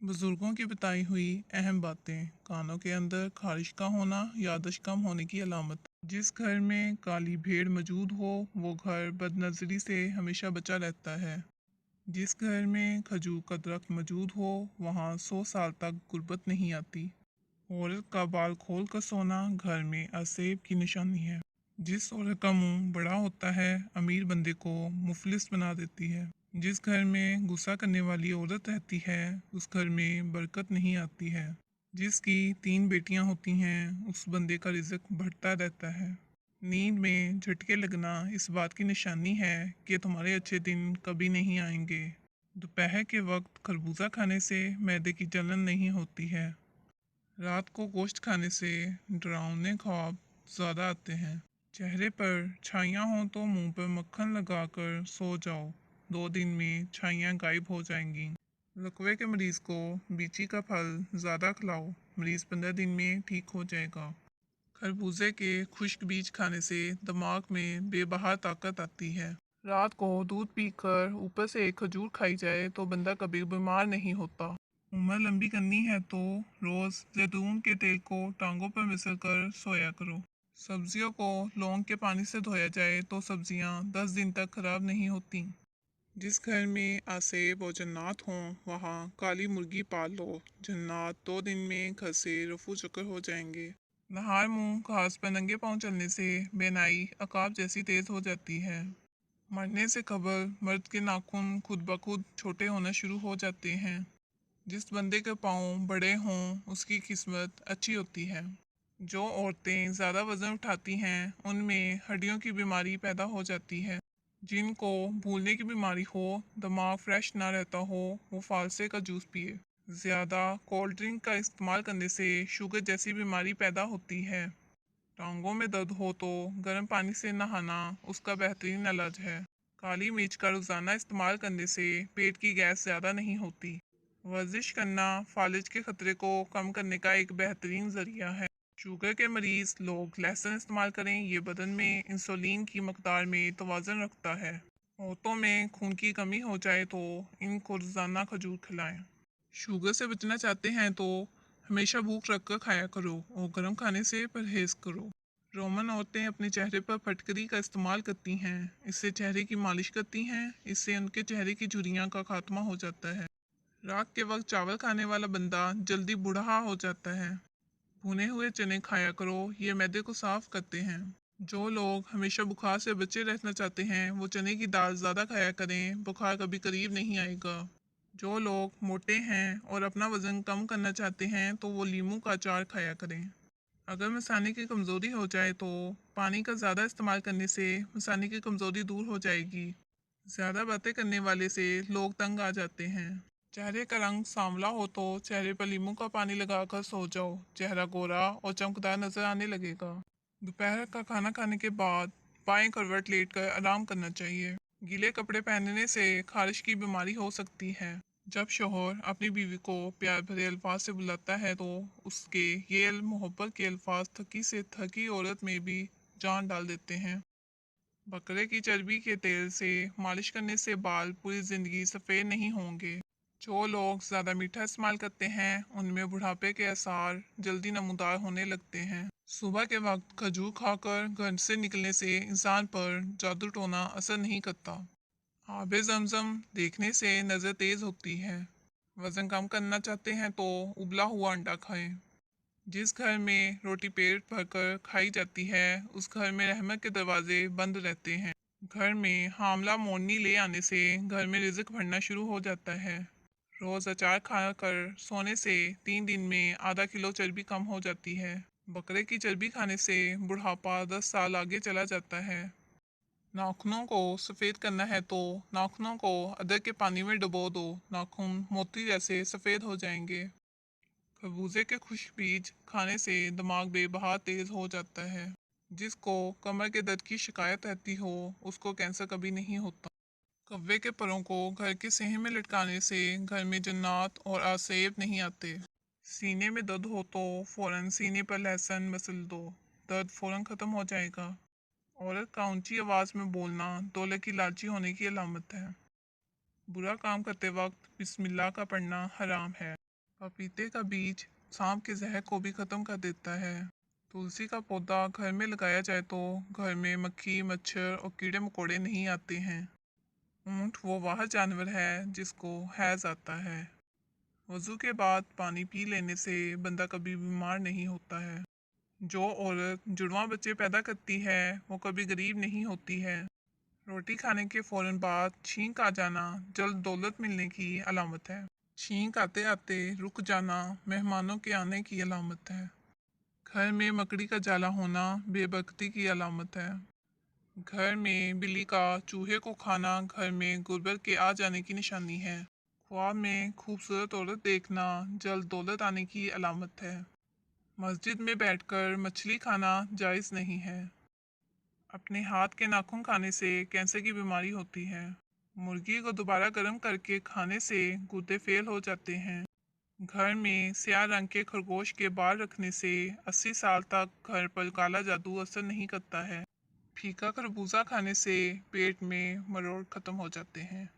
बुजुर्गों की बताई हुई अहम बातें। कानों के अंदर खारिश का होना याददाश्त कम होने की अलामत। जिस घर में काली भेड़ मौजूद हो वो घर बदनजरी से हमेशा बचा रहता है। जिस घर में खजूर का दरख्त मौजूद हो वहाँ 100 साल तक गुर्बत नहीं आती। औरत का बाल खोल कर सोना घर में असेब की निशानी है। जिस औरत का मुंह बड़ा होता है अमीर बंदे को मुफलिस बना देती है। जिस घर में गुस्सा करने वाली औरत रहती है उस घर में बरकत नहीं आती है। जिसकी 3 बेटियां होती हैं उस बंदे का रिज़्क बढ़ता रहता है। नींद में झटके लगना इस बात की निशानी है कि तुम्हारे अच्छे दिन कभी नहीं आएंगे। दोपहर के वक्त खरबूजा खाने से मैदे की जलन नहीं होती है। रात को गोश्त खाने से डरावने ख्वाब ज़्यादा आते हैं। चेहरे पर छाइयाँ हों तो मुंह पर मक्खन लगाकर सो जाओ, 2 दिन में छाइयाँ गायब हो जाएंगी। लकवे के मरीज को बीची का फल ज़्यादा खिलाओ, मरीज 15 दिन में ठीक हो जाएगा। खरबूजे के खुश्क बीज खाने से दिमाग में बेबहा ताकत आती है। रात को दूध पीकर ऊपर से एक खजूर खाई जाए तो बंदा कभी बीमार नहीं होता। उम्र लंबी करनी है तो रोज़ जैतून के तेल को टांगों पर मिसल कर सोया करो। सब्जियों को लौंग के पानी से धोया जाए तो सब्जियां 10 दिन तक खराब नहीं होती। जिस घर में आसेब और जन्नात हों वहाँ काली मुर्गी पाल लो, जन्नात 2 दिन में घर से रफू चक्कर हो जाएंगे। नहार मुंह घास पर नंगे पाँव चलने से बेनाई अकाब जैसी तेज हो जाती है। मरने से कबल मर्द के नाखून खुद ब खुद छोटे होना शुरू हो जाते हैं। जिस बंदे के पाँव बड़े हों उसकी किस्मत अच्छी होती है। जो औरतें ज़्यादा वज़न उठाती हैं उनमें हड्डियों की बीमारी पैदा हो जाती है। जिनको भूलने की बीमारी हो, दिमाग फ्रेश ना रहता हो, वो फालसे का जूस पिए। ज़्यादा कोल्ड ड्रिंक का इस्तेमाल करने से शुगर जैसी बीमारी पैदा होती है। टांगों में दर्द हो तो गर्म पानी से नहाना उसका बेहतरीन इलाज है। काली मिर्च का रोज़ाना इस्तेमाल करने से पेट की गैस ज़्यादा नहीं होती। वर्जिश करना फालिज के खतरे को कम करने का एक बेहतरीन ज़रिया है। शुगर के मरीज़ लोग लहसुन इस्तेमाल करें, ये बदन में इंसुलिन की मकदार में तवाज़ुन रखता है। औरतों में खून की कमी हो जाए तो इनको रोज़ाना खजूर खिलाएं। शुगर से बचना चाहते हैं तो हमेशा भूख रख कर खाया करो और गर्म खाने से परहेज करो। रोमन औरतें अपने चेहरे पर फटकरी का इस्तेमाल करती हैं, इससे चेहरे की मालिश करती हैं, इससे उनके चेहरे की झुर्रियाँ का खात्मा हो जाता है। रात के वक्त चावल खाने वाला बंदा जल्दी बूढ़ा हो जाता है। भुने हुए चने खाया करो, ये मैदे को साफ करते हैं। जो लोग हमेशा बुखार से बचे रहना चाहते हैं वो चने की दाल ज़्यादा खाया करें, बुखार कभी करीब नहीं आएगा। जो लोग मोटे हैं और अपना वज़न कम करना चाहते हैं तो वो लीमू का अचार खाया करें। अगर मसाने की कमज़ोरी हो जाए तो पानी का ज़्यादा इस्तेमाल करने से मसाने की कमज़ोरी दूर हो जाएगी। ज़्यादा बातें करने वाले से लोग तंग आ जाते हैं। चेहरे का रंग सांवला हो तो चेहरे पर नींबू का पानी लगाकर सो जाओ, चेहरा गोरा और चमकदार नजर आने लगेगा। दोपहर का खाना खाने के बाद बाएं करवट लेटकर आराम करना चाहिए। गीले कपड़े पहनने से खारिश की बीमारी हो सकती है। जब शौहर अपनी बीवी को प्यार भरे अल्फाज से बुलाता है तो उसके ये मोहब्बत के अल्फाज थकी से थकी औरत में भी जान डाल देते हैं। बकरे की चर्बी के तेल से मालिश करने से बाल पूरी ज़िंदगी सफ़ेद नहीं होंगे। जो लोग ज़्यादा मीठा इस्तेमाल करते हैं उनमें बुढ़ापे के आसार जल्दी नमूदार होने लगते हैं। सुबह के वक्त खजूर खाकर घर से निकलने से इंसान पर जादू टोना असर नहीं करता। आबे ज़मज़म देखने से नज़र तेज़ होती है। वज़न कम करना चाहते हैं तो उबला हुआ अंडा खाएं। जिस घर में रोटी पेट भरकर खाई जाती है उस घर में रहमत के दरवाजे बंद रहते हैं। घर में हामला मोरनी ले आने से घर में रिज़्क बढ़ना शुरू हो जाता है। रोज़ अचार खाकर सोने से 3 दिन में ½ किलो चर्बी कम हो जाती है। बकरे की चर्बी खाने से बुढ़ापा 10 साल आगे चला जाता है। नाखूनों को सफ़ेद करना है तो नाखूनों को अदरक के पानी में डुबो दो, नाखून मोती जैसे सफ़ेद हो जाएंगे। खरबूजे के खुश्क बीज खाने से दिमाग बेबहा तेज़ हो जाता है। जिसको कमर के दर्द की शिकायत रहती हो उसको कैंसर कभी नहीं होता। कव्वे के परों को घर के सेहे में लटकाने से घर में जन्नात और आसेब नहीं आते। सीने में दर्द हो तो फ़ौरन सीने पर लहसुन मसल दो, दर्द फ़ौरन ख़त्म हो जाएगा। औरत का ऊंची आवाज़ में बोलना दौलत की लालची होने की अलामत है। बुरा काम करते वक्त बिस्मिल्लाह का पढ़ना हराम है। पपीते का बीज सांप के जहर को भी खत्म कर देता है। तुलसी का पौधा घर में लगाया जाए तो घर में मक्खी, मच्छर और कीड़े मकोड़े नहीं आते हैं। ऊंट वो वाह जानवर है जिसको हैज आता है। वज़ू के बाद पानी पी लेने से बंदा कभी बीमार नहीं होता है। जो औरत जुड़वां बच्चे पैदा करती है वो कभी गरीब नहीं होती है। रोटी खाने के फौरन बाद छींक आ जाना जल्द दौलत मिलने की अलामत है। छींक आते आते रुक जाना मेहमानों के आने की अलामत है। घर में मकड़ी का जाला होना बेबख्ती की अलामत है। घर में बिल्ली का चूहे को खाना घर में गुर्बत के आ जाने की निशानी है। ख्वाब में खूबसूरत औरत देखना जल्द दौलत आने की अलामत है। मस्जिद में बैठकर मछली खाना जायज़ नहीं है। अपने हाथ के नाखून खाने से कैंसर की बीमारी होती है। मुर्गी को दोबारा गर्म करके खाने से गुर्दे फेल हो जाते हैं। घर में स्याह रंग के खरगोश के बाल रखने से 80 साल तक घर पर काला जादू असर नहीं करता है। फीका खरबूजा खाने से पेट में मरोड़ खत्म हो जाते हैं।